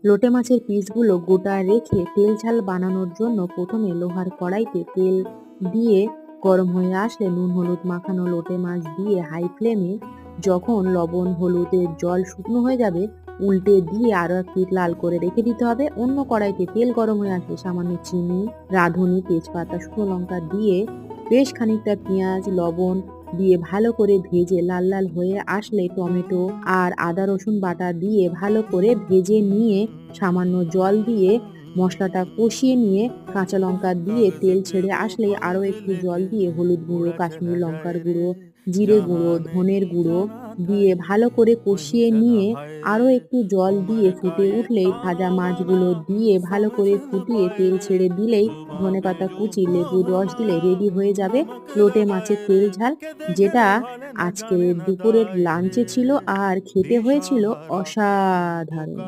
লোটে মাছের পিসগুলো গোটা রেখে তেল ঝাল বানানোর জন্য প্রথমে লোহার কড়াইতে তেল দিয়ে গরম হয়ে আসলে নুন হলুদ মাখানো লোটে মাছ দিয়ে হাই ফ্লেমে যখন লবণ হলুদের জল শুকনো হয়ে যাবে উল্টে দিয়ে আরো একটু লাল করে রেখে দিতে হবে। অন্য কড়াইতে তেল গরম হয়ে আসলে সামান্য চিনি, রাঁধুনি, তেজপাতা, শুকনো লঙ্কা দিয়ে বেশ খানিকটা পেঁয়াজ, লবণ দিয়ে ভালো করে ভেজে লাল লাল হয়ে আসলে টমেটো আর আদা রসুন বাটা দিয়ে ভালো করে ভেজে নিয়ে সামান্য জল দিয়ে মশলাটা কষিয়ে নিয়ে কাঁচা লঙ্কা দিয়ে তেল ছেড়ে আসলে আরো একটু জল দিয়ে হলুদ গুঁড়ো, কাশ্মীরি লঙ্কার গুঁড়ো, জিরে গুঁড়ো, ধনের গুঁড়ো দিয়ে ভালো করে কষিয়ে নিয়ে আরো একটু জল দিয়ে ফুটে উঠলেই ভাজা মাছগুলো দিয়ে ভালো করে ফুটিয়ে তেল ছেড়ে দিলেই ধনেপাতা কুচি, লেবুর রস দিলে রেডি হয়ে যাবে লোটে মাছের তেল ঝাল, যেটা আজকের দুপুরের লাঞ্চে ছিল আর খেতে হয়েছিল অসাধারণ।